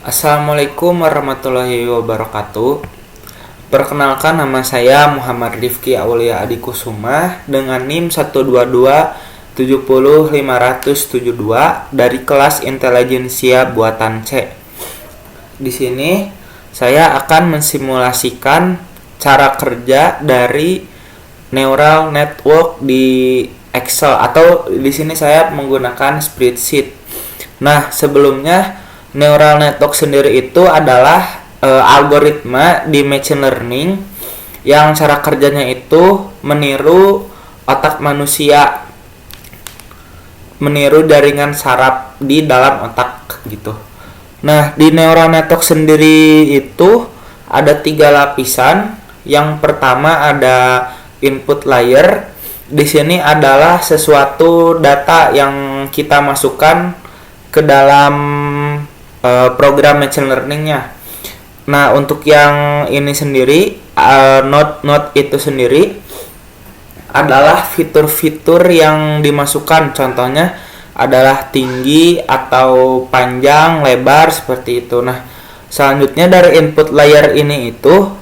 Assalamualaikum warahmatullahi wabarakatuh. Perkenalkan, nama saya Muhammad Rifki Aulia Adikusuma dengan NIM 122 dari kelas Intelijensia Buatan C. Di sini saya akan mensimulasikan cara kerja dari neural network di Excel, atau di sini saya menggunakan spreadsheet. Nah, sebelumnya neural network sendiri itu adalah algoritma di machine learning yang cara kerjanya itu meniru otak manusia, meniru jaringan saraf di dalam otak gitu. Nah, di neural network sendiri itu ada 3 lapisan. Yang pertama ada input layer. Di sini adalah sesuatu data yang kita masukkan ke dalam program machine learningnya. Nah, untuk yang ini sendiri, node itu sendiri adalah fitur-fitur yang dimasukkan. Contohnya adalah tinggi atau panjang, lebar, seperti itu. Nah, selanjutnya dari input layer ini itu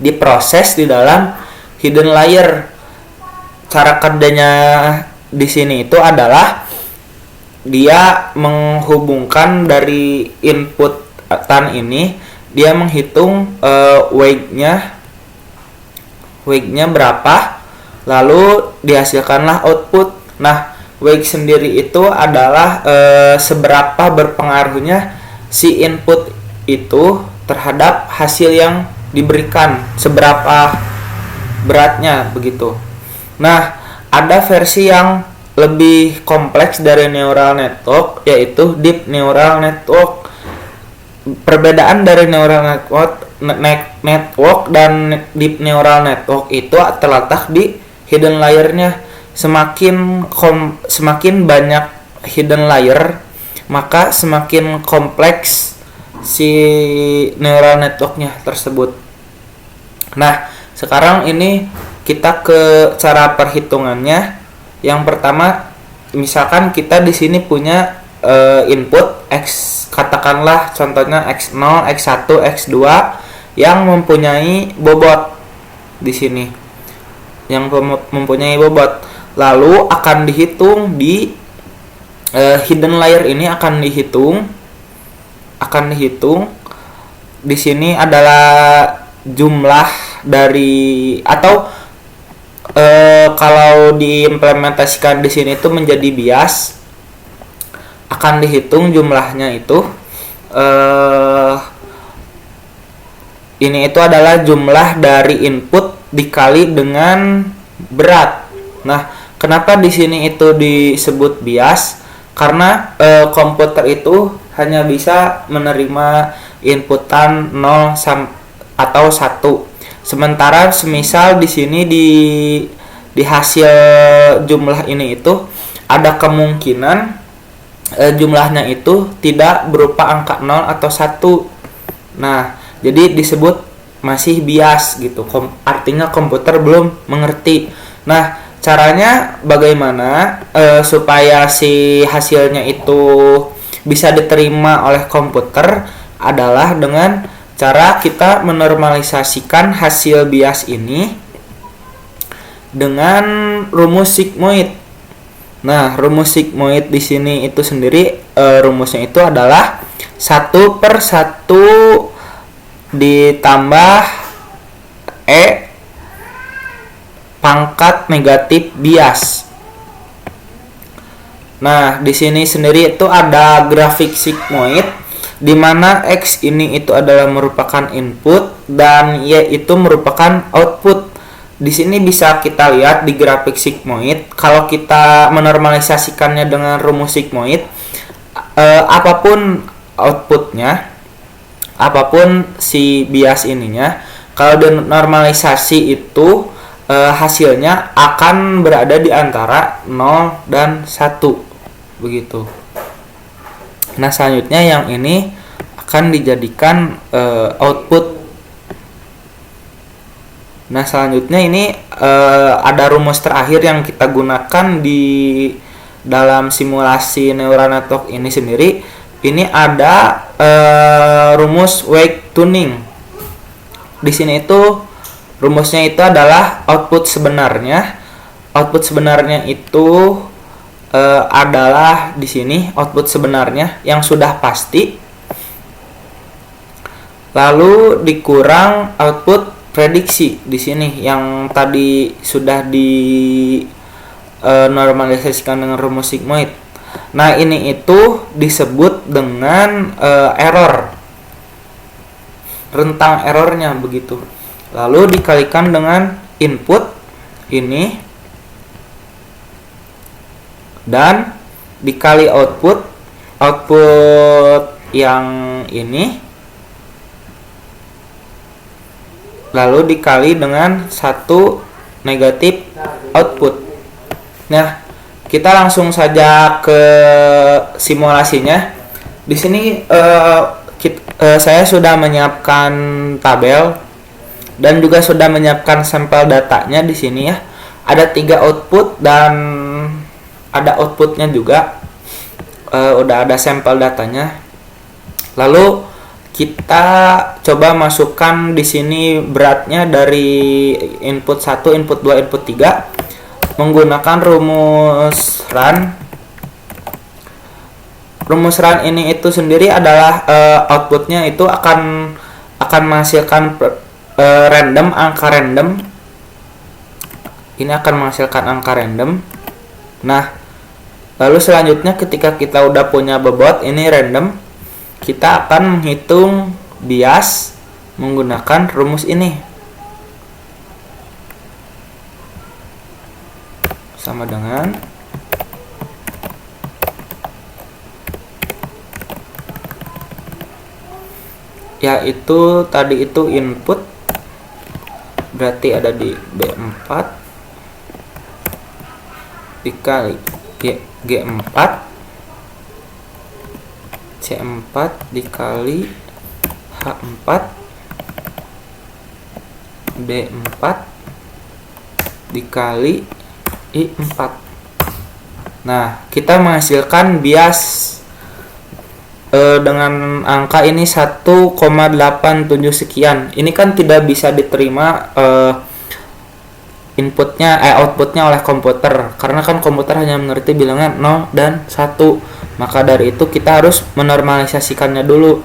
diproses di dalam hidden layer. Cara kerjanya di sini itu adalah dia menghubungkan dari input tan ini, dia menghitung weight-nya berapa, lalu dihasilkanlah output. Nah, weight sendiri itu adalah seberapa berpengaruhnya si input itu terhadap hasil yang diberikan, seberapa beratnya begitu. Nah, ada versi yang lebih kompleks dari neural network, yaitu deep neural network. Perbedaan dari neural network dan deep neural network itu terletak di hidden layer-nya. Semakin banyak hidden layer, maka semakin kompleks si neural network-nya tersebut. Nah, sekarang ini kita ke cara perhitungannya. Yang pertama, misalkan kita di sini punya input x, katakanlah contohnya x0, x1, x2 yang mempunyai bobot di sini. Yang mempunyai bobot. Lalu akan dihitung di hidden layer ini, akan dihitung di sini adalah jumlah dari, atau kalau diimplementasikan di sini itu menjadi bias, akan dihitung jumlahnya itu ini itu adalah jumlah dari input dikali dengan berat. Nah, kenapa di sini itu disebut bias? Karena komputer itu hanya bisa menerima inputan 0 atau 1. Sementara semisal di sini di hasil jumlah ini itu ada kemungkinan jumlahnya itu tidak berupa angka 0 atau 1. Nah, jadi disebut masih bias gitu. Artinya komputer belum mengerti. Nah, caranya bagaimana supaya si hasilnya itu bisa diterima oleh komputer adalah dengan cara kita menormalisasikan hasil bias ini dengan rumus sigmoid. Nah, rumus sigmoid di sini itu sendiri rumusnya itu adalah 1/1 ditambah E pangkat negatif bias. Nah, di sini sendiri itu ada grafik sigmoid di mana X ini itu adalah merupakan input dan Y itu merupakan output. Di sini bisa kita lihat di grafik sigmoid, kalau kita menormalisasikannya dengan rumus sigmoid, apapun outputnya, apapun si bias ininya, kalau dinormalisasi itu hasilnya akan berada di antara 0 dan 1 begitu. Nah, selanjutnya yang ini akan dijadikan output. Nah, selanjutnya ini ada rumus terakhir yang kita gunakan di dalam simulasi neural network ini sendiri, ini ada rumus weight tuning. Di sini itu rumusnya itu adalah output sebenarnya. Output sebenarnya itu adalah di sini output sebenarnya yang sudah pasti, lalu dikurang output prediksi di sini yang tadi sudah di normalisasikan dengan rumus sigmoid. Nah, ini itu disebut dengan error, rentang errornya begitu. Lalu dikalikan dengan input ini dan dikali output yang ini, lalu dikali dengan satu negatif output. Nah, kita langsung saja ke simulasinya. Di sini saya sudah menyiapkan tabel dan juga sudah menyiapkan sampel datanya di sini ya. Ada 3 output dan ada outputnya juga. Udah ada sampel datanya. Lalu kita coba masukkan di sini beratnya dari input 1, input 2, input 3 menggunakan rumus run. Rumus run ini itu sendiri adalah outputnya itu akan menghasilkan random, angka random. Ini akan menghasilkan angka random. Nah, lalu selanjutnya ketika kita udah punya bobot ini random, kita akan menghitung bias menggunakan rumus ini. Sama dengan yaitu tadi itu input berarti ada di B4 dikali G4 C4 dikali H4 D4 dikali I4. Nah, kita menghasilkan bias dengan angka ini 1,87 sekian. Ini kan tidak bisa diterima outputnya oleh komputer, karena kan komputer hanya mengerti bilangan 0 dan 1. Maka dari itu kita harus menormalisasikannya dulu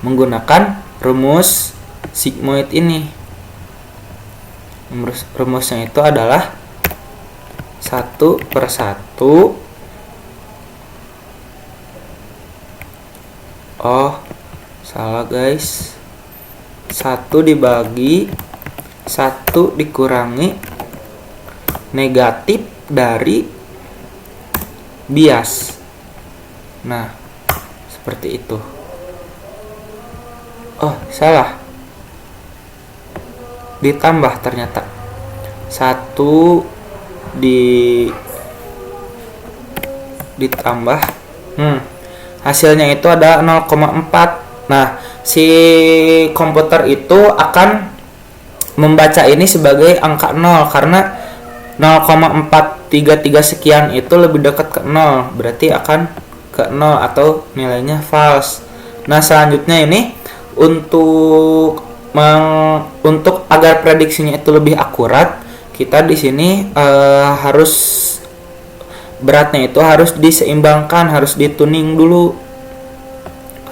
menggunakan rumus sigmoid ini. Rumusnya itu adalah 1/1 salah guys, 1 dibagi 1 dikurangi negatif dari bias. Nah, seperti itu. Salah, ditambah ternyata 1 ditambah hasilnya itu ada 0,4. Nah, si komputer itu akan membaca ini sebagai angka 0 karena 0,433 sekian itu lebih dekat ke 0, berarti akan ke 0 atau nilainya false. Nah, selanjutnya ini untuk agar prediksinya itu lebih akurat, kita di sini harus beratnya itu harus diseimbangkan, harus dituning dulu.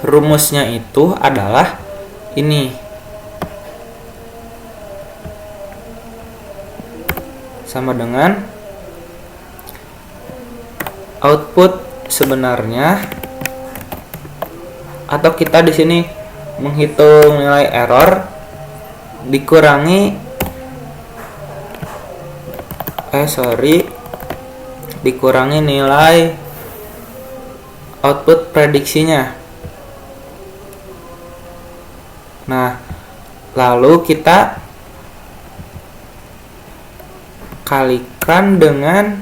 Rumusnya itu adalah ini, sama dengan output sebenarnya, atau kita di sini menghitung nilai error dikurangi dikurangi nilai output prediksinya. Nah, lalu kita kalikan dengan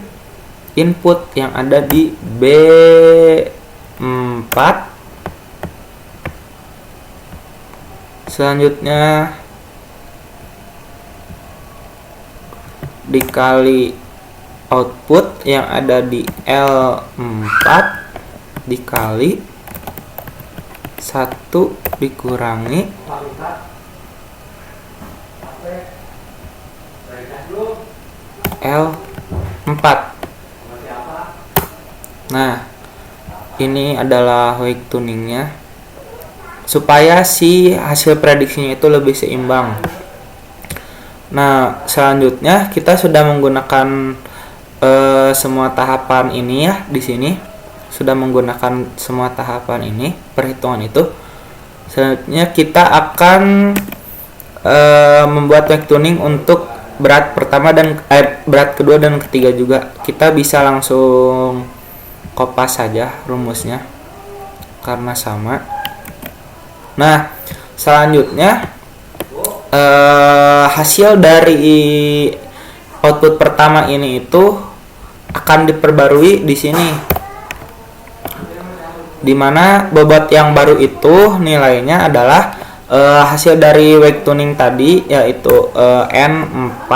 input yang ada di B4. Selanjutnya dikali output yang ada di L4 dikali 1 dikurangi L4. Nah, ini adalah wake tuningnya supaya si hasil prediksinya itu lebih seimbang. Nah, selanjutnya kita sudah menggunakan semua tahapan ini ya. Di sini sudah menggunakan semua tahapan ini, perhitungan itu. Selanjutnya kita akan membuat wake tuning untuk berat pertama dan berat kedua dan ketiga juga. Kita bisa langsung kopas saja rumusnya karena sama. Nah, selanjutnya hasil dari output pertama ini itu akan diperbarui di sini, dimana bobot yang baru itu nilainya adalah hasil dari wake tuning tadi, yaitu N4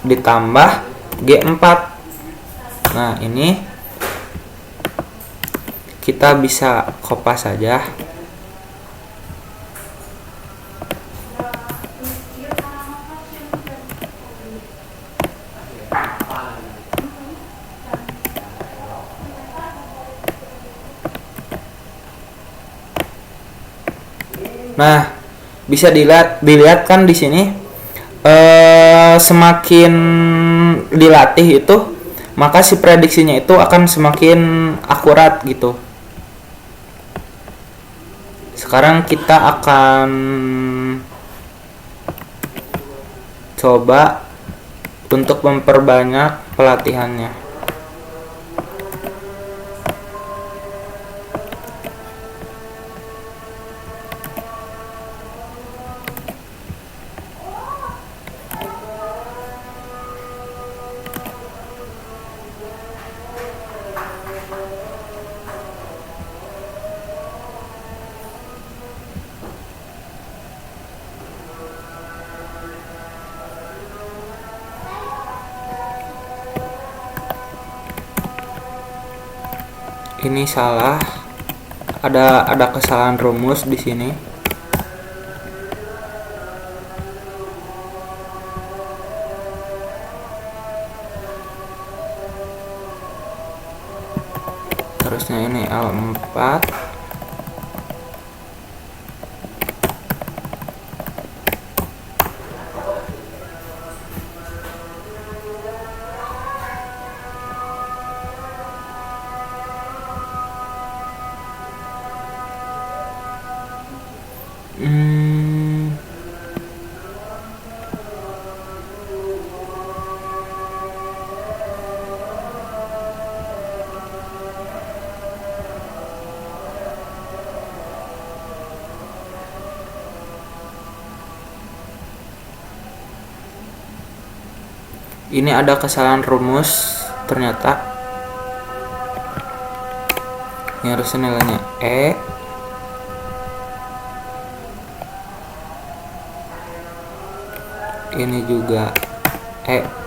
ditambah G4. Nah, ini kita bisa kopas saja. Nah, bisa dilihat kan di sini semakin dilatih itu, maka si prediksinya itu akan semakin akurat gitu. Sekarang kita akan coba untuk memperbanyak pelatihannya. Ini salah, ada kesalahan rumus di sini. Harusnya ini L4. Ini ada kesalahan rumus ternyata. Ini harusnya nilainya E. Ini juga E.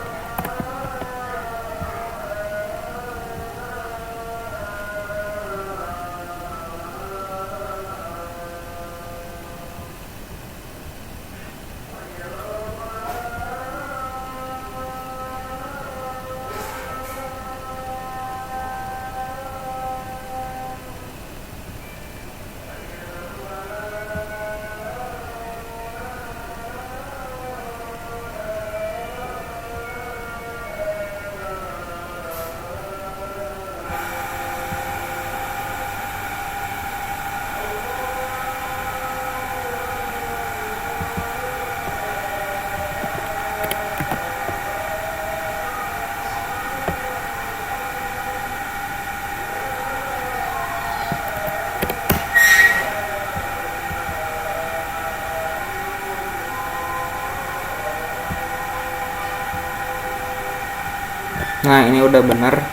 Nah, ini udah benar.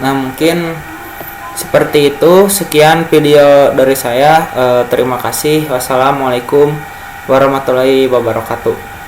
Nah, mungkin seperti itu. Sekian video dari saya. Terima kasih. Wassalamualaikum warahmatullahi wabarakatuh.